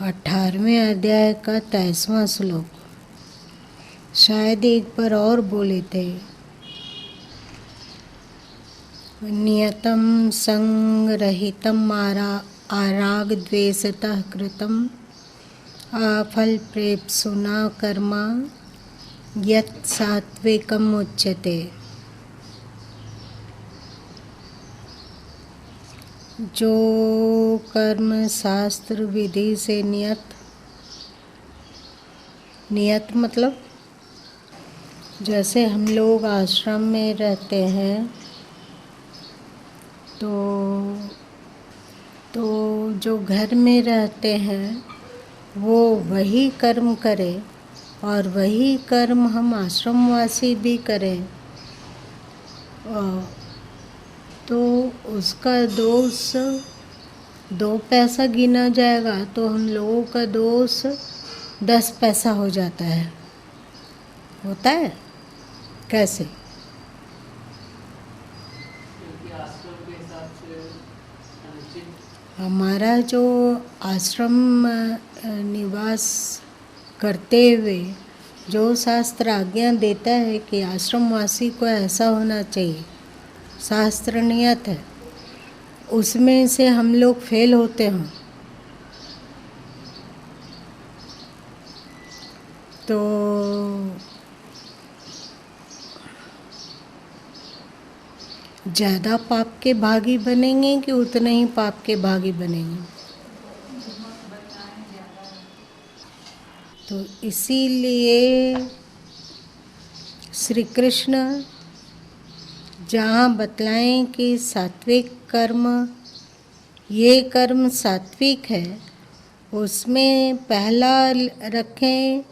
18वें अध्याय का 23वां श्लोक। शायद एक बार और बोले थे। नियतं संगरहितम् आराग द्वेषतः कृतम् अफलप्रेप्सुना कर्म यत् सात्विकम् उच्यते। जो कर्म शास्त्र विधि से नियत मतलब जैसे हम लोग आश्रम में रहते हैं तो जो घर में रहते हैं वो वही कर्म करें और वही कर्म हम आश्रमवासी भी करें तो उसका दोष 2 पैसा गिना जाएगा तो हम लोगों का दोष 10 पैसा हो जाता है। होता है कैसे? हमारा जो आश्रम निवास करते हुए जो शास्त्र आज्ञा देता है कि आश्रमवासी को ऐसा होना चाहिए, शास्त्र नियत है, उसमें से हम लोग फेल होते हैं तो ज़्यादा पाप के भागी बनेंगे कि उतने ही पाप के भागी बनेंगे। तो इसीलिए श्री कृष्ण जहाँ बतलाएं कि सात्विक कर्म, ये कर्म सात्विक है, उसमें पहला रखें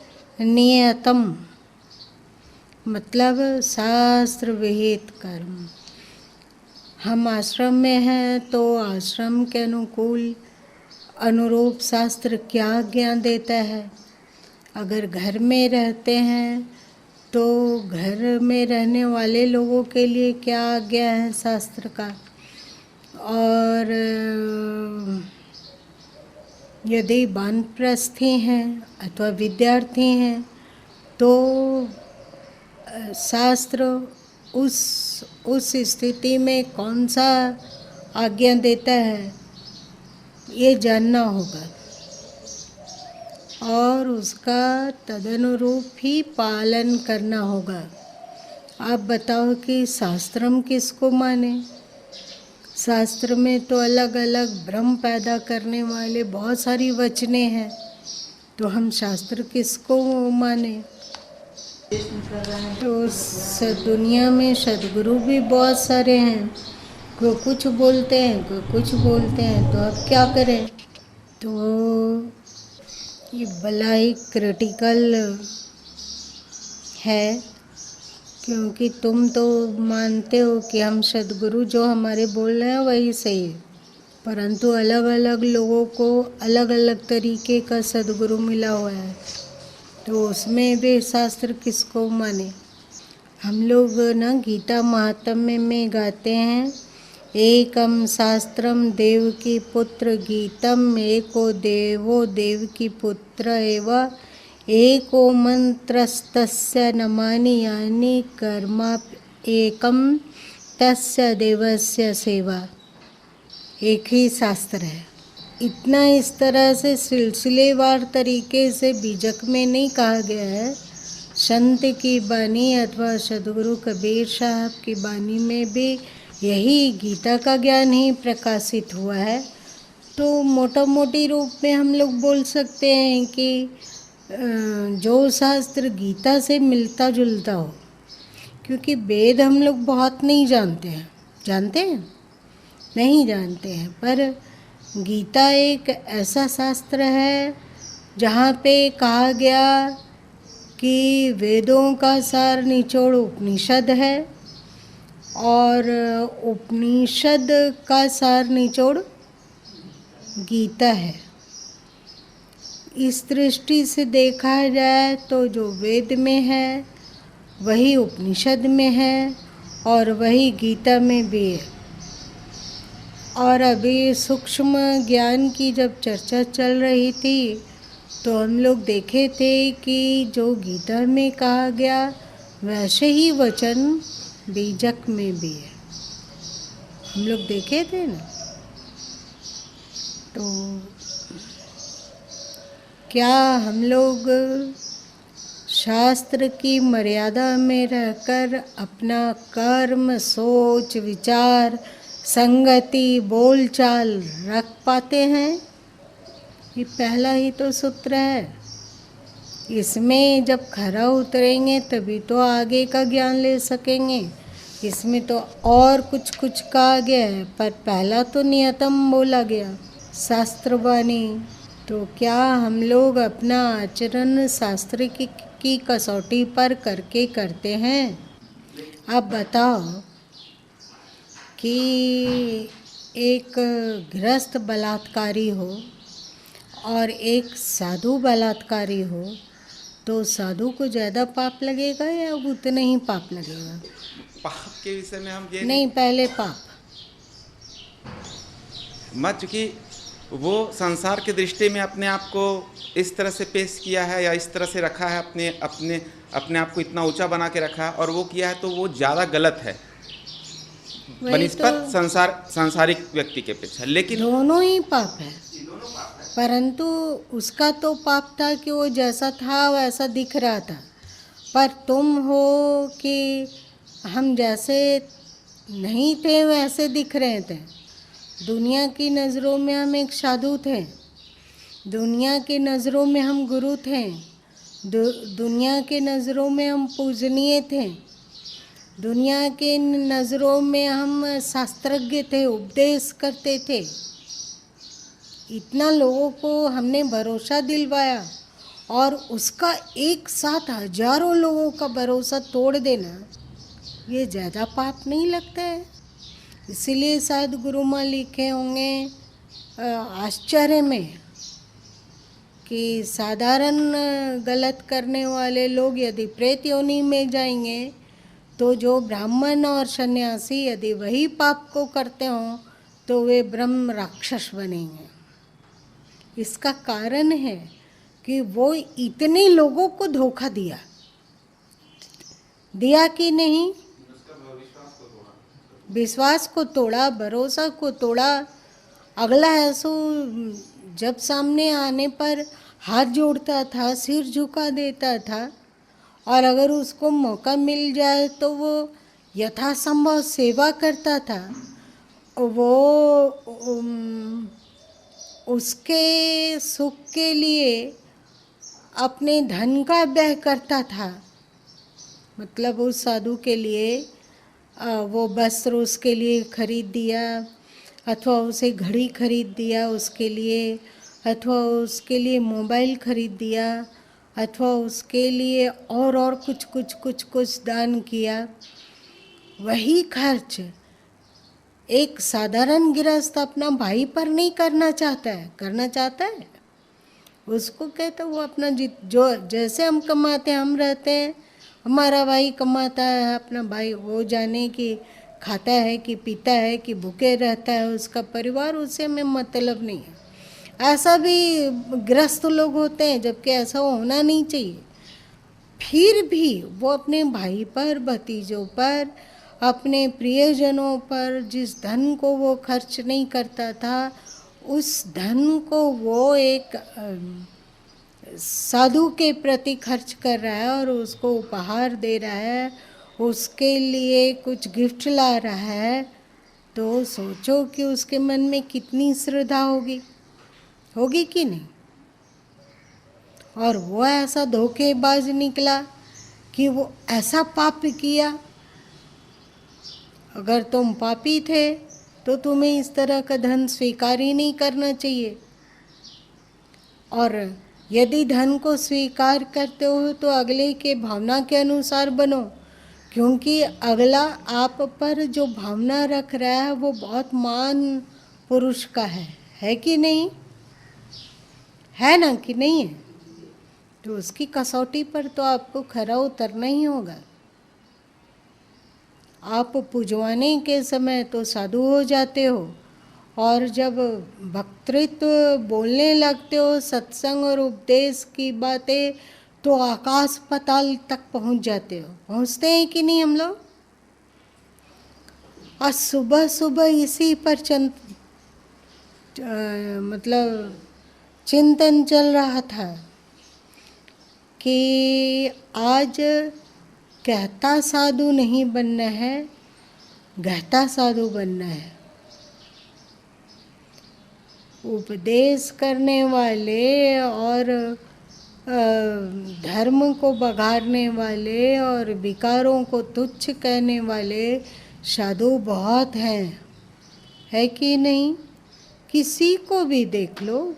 नियतम मतलब शास्त्र विहित कर्म। हम आश्रम में हैं तो आश्रम के अनुरूप शास्त्र क्या ज्ञान देता है। अगर घर में रहते हैं तो घर में रहने वाले लोगों के लिए क्या आज्ञा है शास्त्र का। और यदि वानप्रस्थी हैं अथवा विद्यार्थी हैं तो शास्त्र उस स्थिति में कौन सा आज्ञा देता है ये जानना होगा और उसका तदनुरूप ही पालन करना होगा। आप बताओ कि शास्त्रम किसको माने? शास्त्र में तो अलग अलग भ्रम पैदा करने वाले बहुत सारी वचनें हैं, तो हम शास्त्र किसको माने? तो दुनिया में सद्गुरु भी बहुत सारे हैं, कोई कुछ बोलते हैं कोई कुछ बोलते हैं, तो अब क्या करें? तो ये बड़ा ही क्रिटिकल है क्योंकि तुम तो मानते हो कि हम सद्गुरु जो हमारे बोल रहे हैं वही सही है, परंतु अलग अलग लोगों को अलग अलग तरीके का सद्गुरु मिला हुआ है, तो उसमें भी शास्त्र किसको माने? हम लोग ना गीता महात्म्य में गाते हैं, एकम शास्त्रम देवकी पुत्र गीतम एको देवो देवकी पुत्र एव एको मंत्रस्तस्य नमानि यानि कर्मा एकम तस्य देवस्य सेवा। एक ही शास्त्र है। इतना इस तरह से सिलसिलेवार तरीके से बीजक में नहीं कहा गया है। संत की बानी अथवा सद्गुरु कबीर साहब की बानी में भी यही गीता का ज्ञान ही प्रकाशित हुआ है। तो मोटा मोटी रूप में हम लोग बोल सकते हैं कि जो शास्त्र गीता से मिलता जुलता हो, क्योंकि वेद हम लोग बहुत नहीं जानते हैं। जानते हैं? नहीं जानते हैं, पर गीता एक ऐसा शास्त्र है जहाँ पे कहा गया कि वेदों का सार निचोड़ उपनिषद है और उपनिषद का सार निचोड़ गीता है। इस दृष्टि से देखा जाए तो जो वेद में है वही उपनिषद में है और वही गीता में भी है। और अभी सूक्ष्म ज्ञान की जब चर्चा चल रही थी तो हम लोग देखे थे कि जो गीता में कहा गया वैसे ही वचन बीजक में भी है, हम लोग देखे थे ना। तो क्या हम लोग शास्त्र की मर्यादा में रहकर अपना कर्म, सोच, विचार, संगति, बोलचाल रख पाते हैं? ये पहला ही तो सूत्र है। इसमें जब खरा उतरेंगे तभी तो आगे का ज्ञान ले सकेंगे। इसमें तो और कुछ कुछ कहा गया है, पर पहला तो नियतम बोला गया शास्त्रवाणी। तो क्या हम लोग अपना आचरण शास्त्र की कसौटी पर करके करते हैं? अब बताओ कि एक गृहस्थ बलात्कारी हो और एक साधु बलात्कारी हो, तो साधु को ज़्यादा पाप लगेगा या उतना ही पाप लगेगा? पाप के विषय में हम ये नहीं, पहले पाप मत, चूँकि वो संसार की दृष्टि में अपने आप को इस तरह से पेश किया है या इस तरह से रखा है, अपने अपने अपने आप को इतना ऊंचा बना के रखा है और वो किया है, तो वो ज़्यादा गलत है बनिस्बत सांसारिक व्यक्ति के अपेक्षा। लेकिन दोनों ही पाप है, परंतु उसका तो पाप था कि वो जैसा था वैसा दिख रहा था, पर तुम हो कि हम जैसे नहीं थे वैसे दिख रहे थे। दुनिया की नज़रों में हम एक साधु थे, दुनिया की नज़रों में हम गुरु थे, दुनिया के नज़रों में हम पूजनीय थे, दुनिया के नज़रों में हम शास्त्रज्ञ थे, उपदेश करते थे। इतना लोगों को हमने भरोसा दिलवाया और उसका एक साथ हजारों लोगों का भरोसा तोड़ देना, ये ज़्यादा पाप नहीं लगता है? इसीलिए शायद गुरु माँ लिखे होंगे आश्चर्य में कि साधारण गलत करने वाले लोग यदि प्रेत योनि में जाएंगे तो जो ब्राह्मण और सन्यासी यदि वही पाप को करते हों तो वे ब्रह्म राक्षस बनेंगे। इसका कारण है कि वो इतने लोगों को धोखा दिया कि नहीं, विश्वास को तोड़ा, भरोसा को तोड़ा। अगला ऐसो जब सामने आने पर हाथ जोड़ता था, सिर झुका देता था, और अगर उसको मौका मिल जाए तो वो यथासंभव सेवा करता था। वो उसके सुख के लिए अपने धन का व्यय करता था। मतलब उस साधु के लिए वो वस्त्र उसके लिए खरीद दिया, अथवा उसे घड़ी खरीद दिया उसके लिए, अथवा उसके लिए मोबाइल खरीद दिया, अथवा उसके लिए और कुछ दान किया। वही खर्च एक साधारण गृहस्थ अपना भाई पर नहीं करना चाहता है। करना चाहता है उसको कहता वो अपना जो जैसे हम कमाते हैं हम रहते हैं, हमारा भाई कमाता है, अपना भाई वो जाने कि खाता है कि पीता है कि भूखे रहता है, उसका परिवार, उससे में मतलब नहीं है। ऐसा भी ग्रस्त लोग होते हैं, जबकि ऐसा होना नहीं चाहिए। फिर भी वो अपने भाई पर, भतीजों पर, अपने प्रियजनों पर जिस धन को वो खर्च नहीं करता था, उस धन को वो एक साधु के प्रति खर्च कर रहा है और उसको उपहार दे रहा है, उसके लिए कुछ गिफ्ट ला रहा है। तो सोचो कि उसके मन में कितनी श्रद्धा होगी कि नहीं। और वो ऐसा धोखेबाज निकला कि वो ऐसा पाप किया। अगर तुम पापी थे तो तुम्हें इस तरह का धन स्वीकार ही नहीं करना चाहिए। और यदि धन को स्वीकार करते हो तो अगले के भावना के अनुसार बनो, क्योंकि अगला आप पर जो भावना रख रहा है वो बहुत महान पुरुष का है कि नहीं? है ना कि नहीं है? तो उसकी कसौटी पर तो आपको खरा उतरना ही होगा। आप पुजवाने के समय तो साधु हो जाते हो और जब वक्तृत्व बोलने लगते हो सत्संग और उपदेश की बातें तो आकाश पाताल तक पहुंच जाते हो। पहुंचते हैं कि नहीं हम लोग? और सुबह सुबह इसी पर मतलब चिंतन चल रहा था कि आज कहता साधु नहीं बनना है, गहता साधु बनना है। उपदेश करने वाले और धर्म को बघाड़ने वाले और विकारों को तुच्छ कहने वाले साधु बहुत हैं, है कि नहीं? किसी को भी देख लो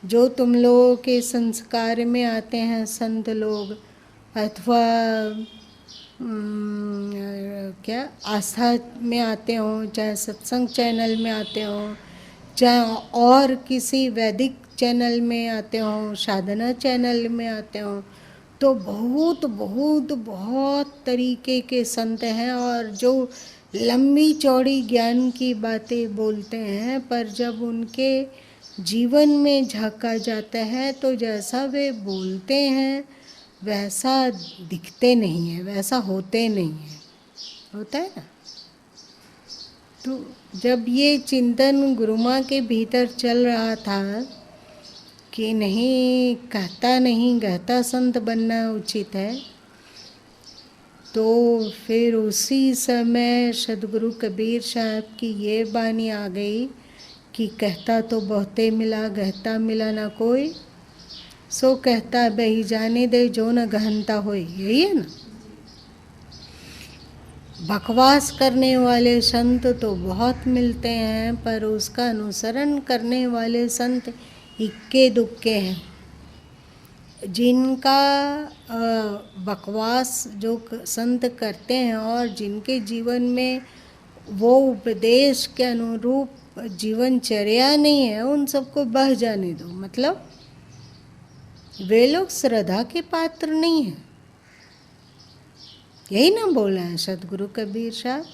जो तुम लोगों के संस्कार में आते हैं, संत लोग अथवा क्या आस्था में आते हो, चाहे सत्संग चैनल में आते हो, चाहे और किसी वैदिक चैनल में आते हो, साधना चैनल में आते हो, तो बहुत बहुत बहुत तरीके के संत हैं और जो लंबी चौड़ी ज्ञान की बातें बोलते हैं, पर जब उनके जीवन में झांका जाता है तो जैसा वे बोलते हैं वैसा दिखते नहीं है, वैसा होते नहीं है। होता है ना? तो जब ये चिंतन गुरु माँ के भीतर चल रहा था कि नहीं, कहता नहीं गहता संत बनना उचित है, तो फिर उसी समय सदगुरु कबीर साहब की ये बानी आ गई कि कहता तो बहुते मिला, गहता मिला ना कोई, सो कहता बही जाने दे जो न गहनता होए। यही है ना? बकवास करने वाले संत तो बहुत मिलते हैं, पर उसका अनुसरण करने वाले संत इक्के दुक्के हैं। जिनका बकवास जो संत करते हैं और जिनके जीवन में वो उपदेश के अनुरूप जीवनचर्या नहीं है, उन सबको बह जाने दो। मतलब वे लोग श्रद्धा के पात्र नहीं हैं। यही ना बोला है सदगुरु कबीर साहब।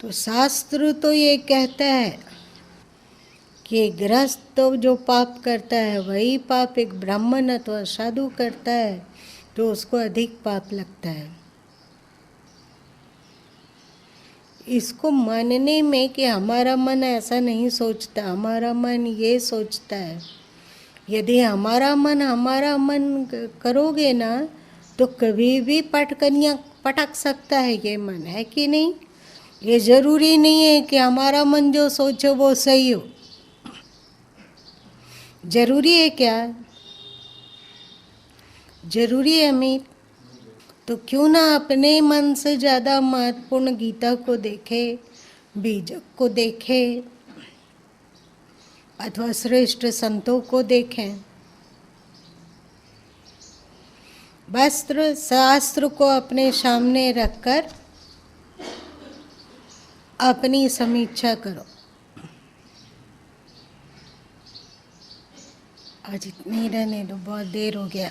तो शास्त्र तो ये कहता है कि गृहस्थ तो जो पाप करता है वही पाप एक ब्राह्मण अथवा साधु करता है तो उसको अधिक पाप लगता है। इसको मानने में कि हमारा मन ऐसा नहीं सोचता, हमारा मन ये सोचता है, यदि हमारा मन करोगे ना तो कभी भी पटक सकता है ये मन, है कि नहीं? ये जरूरी नहीं है कि हमारा मन जो सोचे वो सही हो। जरूरी है क्या? जरूरी है अमीर? तो क्यों ना अपने मन से ज़्यादा महत्वपूर्ण गीता को देखे, बीजक को देखे अथवा श्रेष्ठ संतों को देखें। वस्त्र शास्त्र को अपने सामने रखकर अपनी समीक्षा करो। आज इतनी रहने दो, बहुत देर हो गया।